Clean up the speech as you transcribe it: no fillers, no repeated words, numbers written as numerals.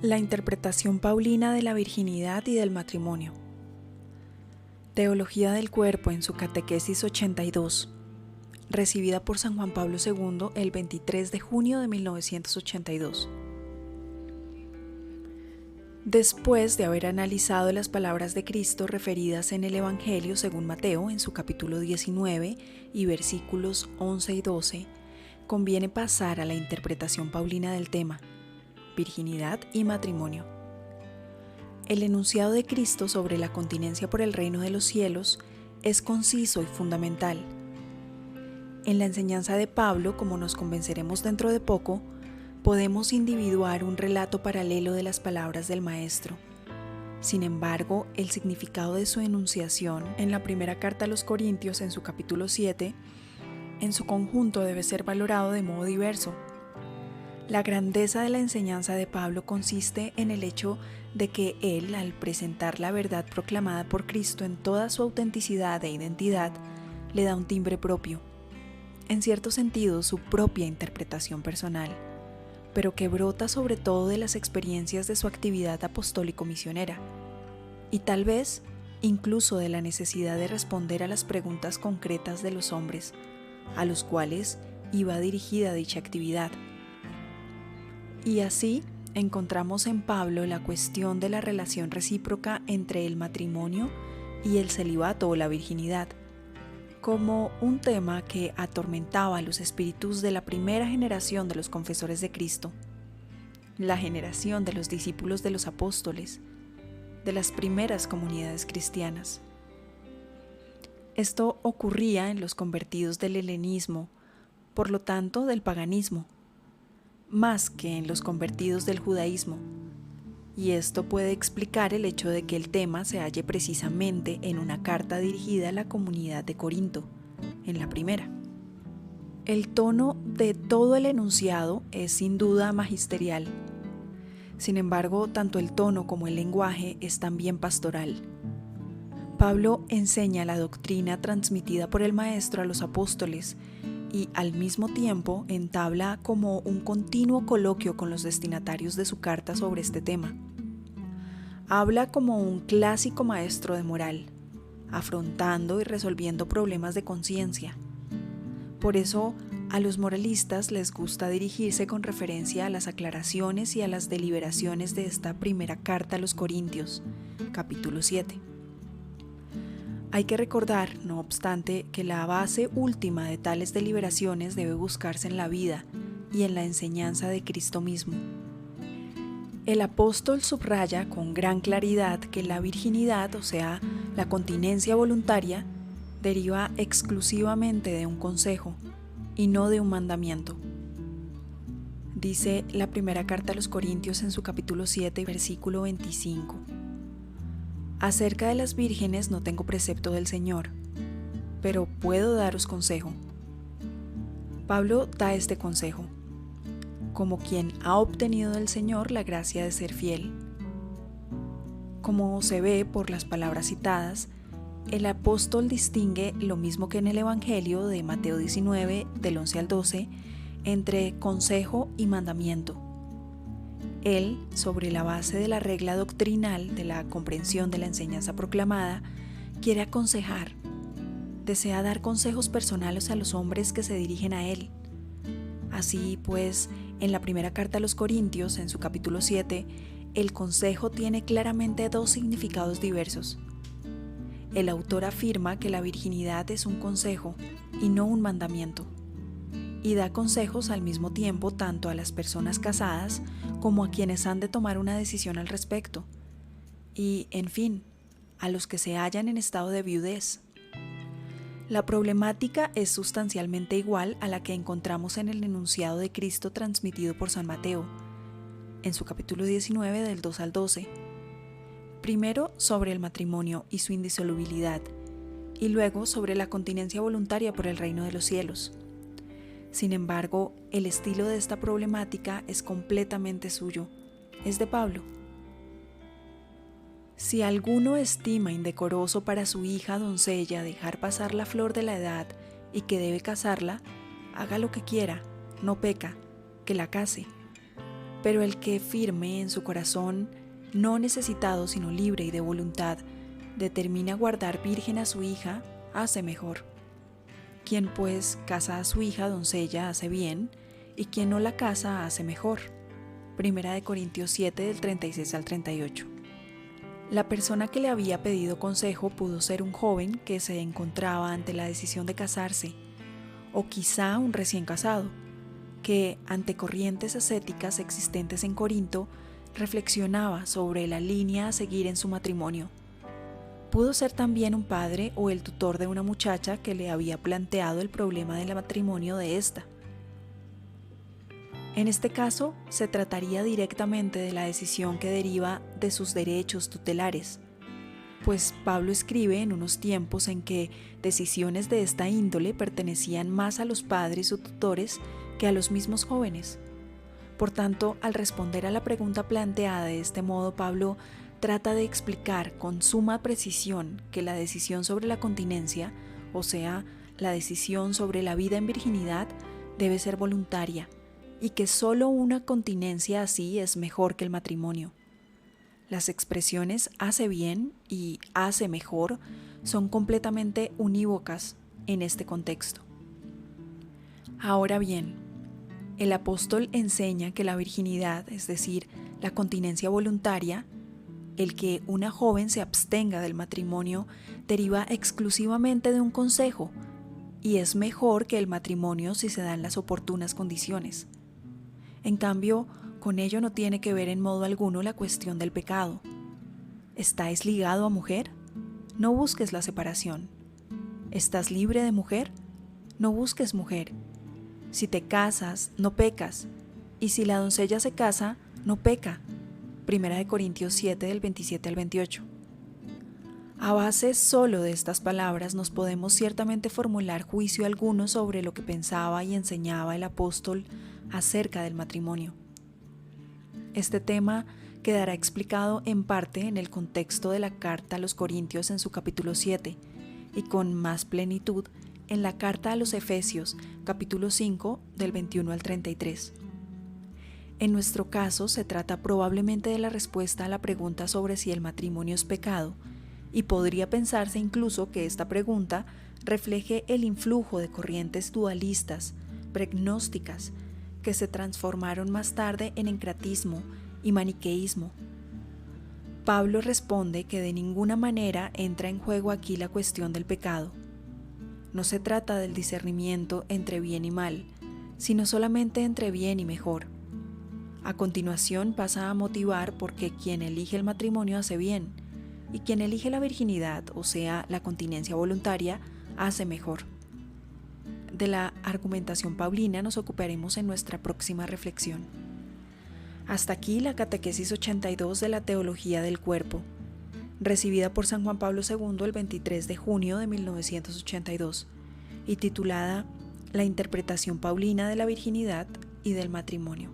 La interpretación paulina de la virginidad y del matrimonio. Teología del cuerpo en su Catequesis 82, recibida por San Juan Pablo II el 23 de junio de 1982. Después de haber analizado las palabras de Cristo referidas en el Evangelio según Mateo en su capítulo 19 y versículos 11 y 12, conviene pasar a la interpretación paulina del tema, virginidad y matrimonio. El enunciado de Cristo sobre la continencia por el reino de los cielos es conciso y fundamental. En la enseñanza de Pablo, como nos convenceremos dentro de poco, podemos individuar un relato paralelo de las palabras del Maestro. Sin embargo, el significado de su enunciación en la primera carta a los Corintios en su capítulo 7, en su conjunto debe ser valorado de modo diverso. La grandeza de la enseñanza de Pablo consiste en el hecho de que él, al presentar la verdad proclamada por Cristo en toda su autenticidad e identidad, le da un timbre propio, en cierto sentido su propia interpretación personal, pero que brota sobre todo de las experiencias de su actividad apostólico-misionera, y tal vez incluso de la necesidad de responder a las preguntas concretas de los hombres, a los cuales iba dirigida dicha actividad. Y así encontramos en Pablo la cuestión de la relación recíproca entre el matrimonio y el celibato o la virginidad, como un tema que atormentaba a los espíritus de la primera generación de los confesores de Cristo, la generación de los discípulos de los apóstoles, de las primeras comunidades cristianas. Esto ocurría en los convertidos del helenismo, por lo tanto del paganismo, más que en los convertidos del judaísmo, y esto puede explicar el hecho de que el tema se halle precisamente en una carta dirigida a la comunidad de Corinto, en la primera. El tono de todo el enunciado es sin duda magisterial. Sin embargo, tanto el tono como el lenguaje es también pastoral. Pablo enseña la doctrina transmitida por el Maestro a los apóstoles y al mismo tiempo entabla como un continuo coloquio con los destinatarios de su carta sobre este tema. Habla como un clásico maestro de moral, afrontando y resolviendo problemas de conciencia. Por eso, a los moralistas les gusta dirigirse con referencia a las aclaraciones y a las deliberaciones de esta primera carta a los Corintios, capítulo 7. Hay que recordar, no obstante, que la base última de tales deliberaciones debe buscarse en la vida y en la enseñanza de Cristo mismo. El apóstol subraya con gran claridad que la virginidad, o sea, la continencia voluntaria, deriva exclusivamente de un consejo y no de un mandamiento. Dice la primera carta a los Corintios en su capítulo 7, versículo 25. Acerca de las vírgenes no tengo precepto del Señor, pero puedo daros consejo. Pablo da este consejo, como quien ha obtenido del Señor la gracia de ser fiel. Como se ve por las palabras citadas, el apóstol distingue, lo mismo que en el Evangelio de Mateo 19, del 11 al 12, entre consejo y mandamiento. Él, sobre la base de la regla doctrinal de la comprensión de la enseñanza proclamada, quiere aconsejar, desea dar consejos personales a los hombres que se dirigen a él. Así pues, en la primera carta a los Corintios, en su capítulo 7, el consejo tiene claramente dos significados diversos. El autor afirma que la virginidad es un consejo y no un mandamiento, y da consejos al mismo tiempo tanto a las personas casadas como a quienes han de tomar una decisión al respecto, y, en fin, a los que se hallan en estado de viudez. La problemática es sustancialmente igual a la que encontramos en el enunciado de Cristo transmitido por San Mateo, en su capítulo 19 del 2 al 12. Primero sobre el matrimonio y su indisolubilidad, y luego sobre la continencia voluntaria por el reino de los cielos. Sin embargo, el estilo de esta problemática es completamente suyo, es de Pablo. Si alguno estima indecoroso para su hija doncella dejar pasar la flor de la edad y que debe casarla, haga lo que quiera, no peca, que la case. Pero el que firme en su corazón, no necesitado sino libre y de voluntad, determina guardar virgen a su hija, hace mejor. Quien pues casa a su hija doncella hace bien, y quien no la casa hace mejor. Primera de Corintios 7 del 36 al 38. La persona que le había pedido consejo pudo ser un joven que se encontraba ante la decisión de casarse, o quizá un recién casado, que, ante corrientes ascéticas existentes en Corinto, reflexionaba sobre la línea a seguir en su matrimonio. Pudo ser también un padre o el tutor de una muchacha que le había planteado el problema del matrimonio de ésta. En este caso, se trataría directamente de la decisión que deriva de sus derechos tutelares, pues Pablo escribe en unos tiempos en que decisiones de esta índole pertenecían más a los padres o tutores que a los mismos jóvenes. Por tanto, al responder a la pregunta planteada de este modo, Pablo trata de explicar con suma precisión que la decisión sobre la continencia, o sea, la decisión sobre la vida en virginidad, debe ser voluntaria, y que solo una continencia así es mejor que el matrimonio. Las expresiones hace bien y hace mejor son completamente unívocas en este contexto. Ahora bien, el apóstol enseña que la virginidad, es decir, la continencia voluntaria, el que una joven se abstenga del matrimonio, deriva exclusivamente de un consejo, y es mejor que el matrimonio si se dan las oportunas condiciones. En cambio, con ello no tiene que ver en modo alguno la cuestión del pecado. ¿Estás ligado a mujer? No busques la separación. ¿Estás libre de mujer? No busques mujer. Si te casas, no pecas, y si la doncella se casa, no peca. Primera de Corintios 7 del 27 al 28. A base solo de estas palabras nos podemos ciertamente formular juicio alguno sobre lo que pensaba y enseñaba el apóstol acerca del matrimonio. Este tema quedará explicado en parte en el contexto de la carta a los Corintios en su capítulo 7 y con más plenitud en la carta a los Efesios, capítulo 5 del 21 al 33. En nuestro caso se trata probablemente de la respuesta a la pregunta sobre si el matrimonio es pecado, y podría pensarse incluso que esta pregunta refleje el influjo de corrientes dualistas, pregnósticas, que se transformaron más tarde en encratismo y maniqueísmo. Pablo responde que de ninguna manera entra en juego aquí la cuestión del pecado. No se trata del discernimiento entre bien y mal, sino solamente entre bien y mejor. A continuación pasa a motivar por qué quien elige el matrimonio hace bien, y quien elige la virginidad, o sea, la continencia voluntaria, hace mejor. De la argumentación paulina nos ocuparemos en nuestra próxima reflexión. Hasta aquí la catequesis 82 de la Teología del Cuerpo, recibida por San Juan Pablo II el 23 de junio de 1982 y titulada La interpretación paulina de la virginidad y del matrimonio.